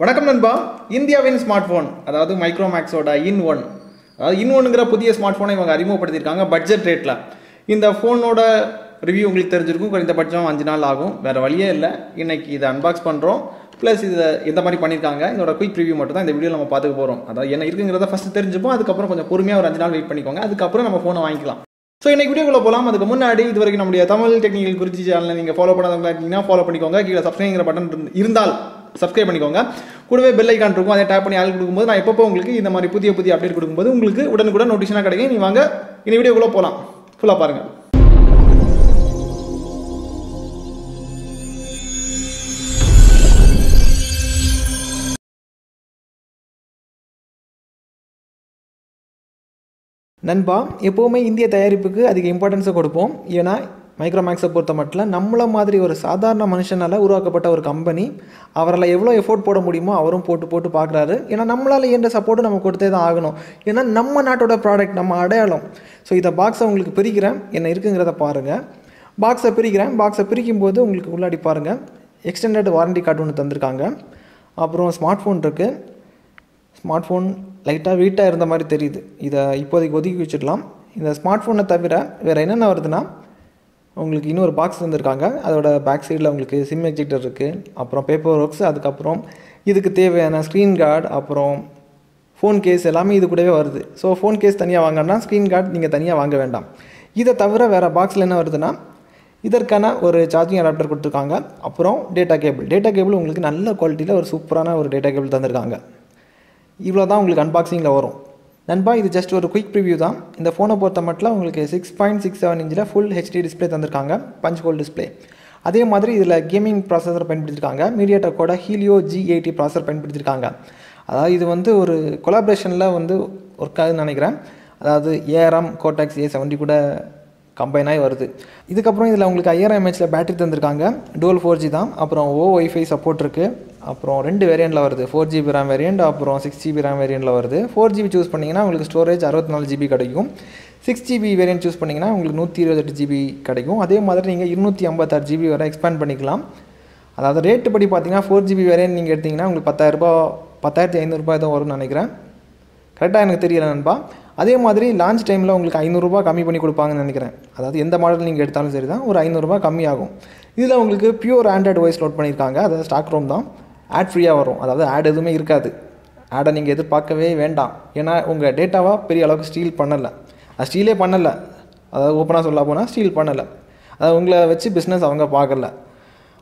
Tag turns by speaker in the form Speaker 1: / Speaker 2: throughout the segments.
Speaker 1: வணக்கம் நண்பா. இந்தியாவின் ஸ்மார்ட் ஃபோன் அதாவது மைக்ரோமேக்ஸோட IN1 அதாவது IN1ங்கிற புதிய ஸ்மார்ட் ஃபோனை இவங்க அறிமுகப்படுத்தியிருக்காங்க பட்ஜெட் ரேட்டில். இந்த ஃபோனோட ரிவ்யூ உங்களுக்கு தெரிஞ்சிருக்கும். குறைந்தபட்சம் 5 நாள் ஆகும், வேறு வழியே இல்லை. இன்றைக்கி இதை அன்பாக்ஸ் பண்ணுறோம். ப்ளஸ் இதை எந்த மாதிரி பண்ணியிருக்காங்க இதோட குயிக் ரிவ்யூ மட்டும் தான் இந்த வீடியோவில் நம்ம பார்த்துக்க போகிறோம். அதாவது என்ன இருக்குங்கிறத ஃபஸ்ட்டு தெரிஞ்சுப்போம். அதுக்கப்புறம் கொஞ்சம் பொறுமையாக ஒரு 5 நாள் வெயிட் பண்ணிக்கோங்க. அதுக்கப்புறம் நம்ம ஃபோனை வாங்கிக்கலாம். ஸோ இன்றைக்கி வீடியோக்குள்ளே போகலாம். அதுக்கு முன்னாடி இது வரைக்கும் நம்முடைய தமிழ் டெக்னிக்கல் குறிச்சி சேனலை நீங்கள் ஃபாலோ பண்ணாதவங்களா இருக்கீங்கன்னா ஃபாலோ பண்ணிக்கோங்க. கீழே சப்ஸ்கிரைங்கிற பட்டன் இருந்தால் சப்ஸ்கிரைப் பண்ணிக்கோங்க. கூடவே பெல் ஐக்கான் இருக்கும், அதை டேப் பண்ணி ஆள் கொடுக்கும்போது நான் எப்பப்போ உங்களுக்கு இந்த மாதிரி புதிய அப்டேட் கொடுக்கும்போது உங்களுக்கு உடனுக்குடன் நோட்டிஃபிகேஷனாக கிடைக்கும். நீ வாங்க இந்த வீடியோக்குள்ளே போகலாம். ஃபுல்லாக பாருங்கள். நண்பா, எப்போவுமே இந்திய தயாரிப்புக்கு அதிக இம்பார்ட்டன்ஸை கொடுப்போம். ஏன்னா மைக்ரோமேக்ஸை பொறுத்த மட்டும் நம்மள மாதிரி ஒரு சாதாரண மனுஷனால் உருவாக்கப்பட்ட ஒரு கம்பெனி, அவரால் எவ்வளோ எஃபோர்ட் போட முடியுமோ அவரும் போட்டு பார்க்குறாரு. ஏன்னா நம்மளால் எந்த சப்போர்ட்டும் நம்ம கொடுத்தே தான் ஆகணும். ஏன்னா நம்ம நாட்டோட ப்ராடக்ட், நம்ம அடையாளம். ஸோ இதை பாக்ஸை உங்களுக்கு பிரிக்கிறேன், என்ன இருக்குங்கிறத பாருங்கள். பாக்ஸை பிரிக்கும் போது உங்களுக்கு உள்ளாடி பாருங்கள், எக்ஸ்டெண்டட் வாரண்டி கார்டு ஒன்று தந்திருக்காங்க. அப்புறம் ஸ்மார்ட் ஃபோன் இருக்குது. ஸ்மார்ட் ஃபோன் லைட்டாக வெயிட்டாக இருந்த மாதிரி தெரியுது. இதை இப்போதைக்கு ஒதுக்கி வச்சுக்கலாம். இந்த ஸ்மார்ட் ஃபோனை தவிர வேறு என்னென்ன வருதுன்னா, உங்களுக்கு இன்னொரு பாக்ஸ் தந்திருக்காங்க. அதோட பேக் சைடில் உங்களுக்கு சிம் எக்ஜெக்டர் இருக்குது, அப்புறம் பேப்பர் ஒர்க்ஸ், அதுக்கப்புறம் இதுக்கு தேவையான ஸ்க்ரீன் கார்டு, அப்புறம் ஃபோன் கேஸ் எல்லாமே இது கூடவே வருது. ஸோ ஃபோன் கேஸ் தனியாக வாங்கினா ஸ்க்ரீன் கார்டு நீங்கள் தனியாக வாங்க வேண்டாம். இதை தவிர வேறு பாக்ஸில் என்ன வருதுன்னா, இதற்கான ஒரு சார்ஜிங் அடாப்டர் கொடுத்துருக்காங்க. அப்புறம் டேட்டா கேபிள் உங்களுக்கு நல்ல குவாலிட்டியில் ஒரு சூப்பரான ஒரு டேட்டா கேபிள் தந்திருக்காங்க. இவ்வளோ தான் உங்களுக்கு அன்பாக்சிங்கில் வரும். நண்பா, இது ஜஸ்ட் ஒரு குயிக் ரிவ்யூ தான். இந்த ஃபோனை பொறுத்த மட்டும் உங்களுக்கு 6.67 இன்ச்சில் ஃபுல் ஹெச்டி டிஸ்பிளே தந்திருக்காங்க, பஞ்ச் ஹோல் டிஸ்பிளே. அதே மாதிரி இதில் கேமிங் ப்ராசஸர் பயன்படுத்தியிருக்காங்க. மீடியாடெக்கோட ஹீலியோ G80 ப்ராசஸர் பயன்படுத்தியிருக்காங்க. அதாவது இது ஒரு கொலாபரேஷனில் ஒர்க் ஆகுதுன்னு நினைக்கிறேன். அதாவது ARM Cortex A70 கூட கம்பைன் ஆகி வருது. இதுக்கப்புறம் இதில் உங்களுக்கு 5000 mAh பேட்டரி தந்திருக்காங்க. dual 4G தான். அப்புறம் Wi-Fi சப்போர்ட் இருக்குது. அப்புறம் 2 வேரியண்ட்டில் வருது, 4GB RAM வேரியண்ட், அப்புறம் 6GB RAM வேரியண்ட்டில் வருது. 4GB சூஸ் பண்ணிங்கன்னா உங்களுக்கு ஸ்டோரேஜ் 64GB கிடைக்கும். 6GB வேரியண்ட் சூஸ் பண்ணிங்கன்னா உங்களுக்கு 128GB கிடைக்கும். அதே மாதிரி நீங்கள் 256GB வரை எக்ஸ்பேண்ட் பண்ணிக்கலாம். அதாவது ரேட்டு படி பார்த்தீங்கன்னா 4GB வேரியண்ட் நீங்கள் எடுத்திங்கன்னா உங்களுக்கு 10,500 தான் வரும்னு நினைக்கிறேன். கரெக்டாக எனக்கு தெரியல நண்பா. அதே மாதிரி லான்ச் டைமில் உங்களுக்கு 500 ரூபாய் கம்மி பண்ணி கொடுப்பாங்கன்னு நினைக்கிறேன். அதாவது எந்த மாடல் நீங்கள் எடுத்தாலும் சரி தான், ஒரு 500 ரூபாய் கம்மி ஆகும். இதில் உங்களுக்கு பியூர் ஆண்ட்ராய்டு வாய்ஸ் லோட் பண்ணியிருக்காங்க. அதாவது ஸ்டாக் ரோம் தான், ஆட் ஃப்ரீயாக வரும். அதாவது ஆட் எதுவுமே இருக்காது. ஆடை நீங்கள் எதிர்பார்க்கவே வேண்டாம். ஏன்னா உங்கள் டேட்டாவாக பெரிய அளவுக்கு ஸ்டீல் பண்ணலை. ஸ்டீலே பண்ணலை, அதாவது ஓப்பனாக சொல்ல போனால் ஸ்டீல் பண்ணலை. அதாவது உங்களை வச்சு பிஸ்னஸ் அவங்க பார்க்கல.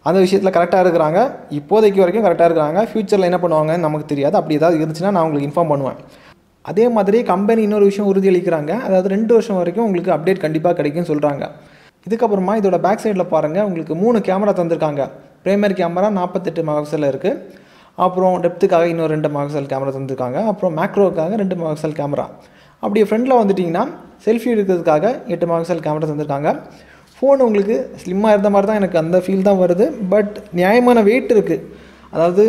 Speaker 1: அந்த விஷயத்தில் கரெக்டாக இருக்கிறாங்க. இப்போதைக்கு வரைக்கும் கரெக்டாக இருக்கிறாங்க. ஃப்யூச்சரில் என்ன பண்ணுவாங்கன்னு நமக்கு தெரியாது. அப்படி ஏதாவது இருந்துச்சுன்னா நான் உங்களுக்கு இன்ஃபார்ம் பண்ணுவேன். அதே மாதிரி கம்பெனி இன்னொரு விஷயம் உறுதியளிக்கிறாங்க. அதாவது 2 வருஷம் வரைக்கும் உங்களுக்கு அப்டேட் கண்டிப்பாக கிடைக்கும்னு சொல்கிறாங்க. இதுக்கப்புறமா இதோட பேக் சைடில் பாருங்கள், உங்களுக்கு 3 கேமரா தந்திருக்காங்க. பிரைமரி கேமரா 48 மெகாபிக்சல் இருக்குது. அப்புறம் டெப்த்துக்காக இன்னொரு 2 மெகாபிக்சல் கேமரா தந்திருக்காங்க. அப்புறம் மேக்ரோவுக்காக 2 மெகாபிக்சல் கேமரா. அப்படியே ஃப்ரண்ட்டில் வந்துட்டிங்கன்னா செல்ஃபி எடுக்கிறதுக்காக 8 மெகாபிக்சல் கேமரா தந்திருக்காங்க. ஃபோன் உங்களுக்கு ஸ்லிம்மாக இருந்த மாதிரி தான் எனக்கு அந்த ஃபீல் தான் வருது. பட் நியாயமான வெயிட் இருக்குது. அதாவது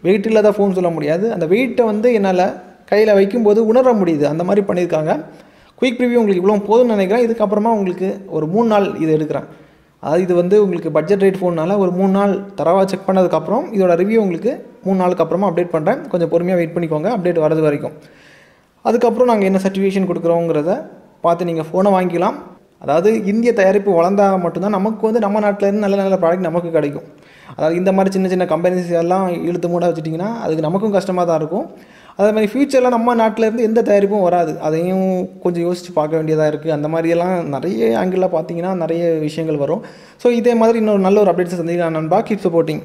Speaker 1: வெயிட் இல்லாத ஃபோன் சொல்ல முடியாது. அந்த வெயிட்டை என்னால் கையில் வைக்கும்போது உணர முடியுது. அந்த மாதிரி பண்ணியிருக்காங்க. குயிக் ரிவ்யூ உங்களுக்கு இவ்வளோ போதும்னு நினைக்கிறேன். இதுக்கப்புறமா உங்களுக்கு ஒரு 3 நாள் இது எடுக்கிறேன். அதாவது இது உங்களுக்கு பட்ஜெட் ரேட் ஃபோனால் ஒரு 3 நாள் தரவாக செக் பண்ணதுக்கப்புறம் இதோட ரிவ்யூ உங்களுக்கு 3 நாளுக்கு அப்புறமா அப்டேட் பண்ணுறேன். கொஞ்சம் பொறுமையாக வெயிட் பண்ணிக்கோங்க அப்டேட் வரது வரைக்கும். அதுக்கப்புறம் நாங்கள் என்ன சர்டிஃபிகேஷன் கொடுக்குறோங்கிறத பார்த்து நீங்கள் ஃபோனை வாங்கிக்கலாம். அதாவது இந்திய தயாரிப்பு வளர்ந்தால் மட்டும்தான் நமக்கு நம்ம நாட்டிலேருந்து நல்ல நல்ல ப்ராடக்ட் நமக்கு கிடைக்கும். அதாவது இந்த மாதிரி சின்ன சின்ன கம்பெனிஸ் எல்லாம் இழுத்து மூட வச்சுட்டிங்கன்னா அதுக்கு நமக்கும் கஷ்டமாக தான் இருக்கும். அதே மாதிரி ஃப்யூச்சரில் நம்ம நாட்டிலேருந்து எந்த தயாரிப்பும் வராது. அதையும் கொஞ்சம் யோசித்து பார்க்க வேண்டியதாக இருக்குது. அந்த மாதிரியெல்லாம் நிறைய ஆங்கிளில் பார்த்தீங்கன்னா நிறைய விஷயங்கள் வரும். ஸோ இதே மாதிரி இன்னொரு நல்ல ஒரு அப்டேட்ஸ் சந்திக்கலாம் நண்பா. Keep supporting.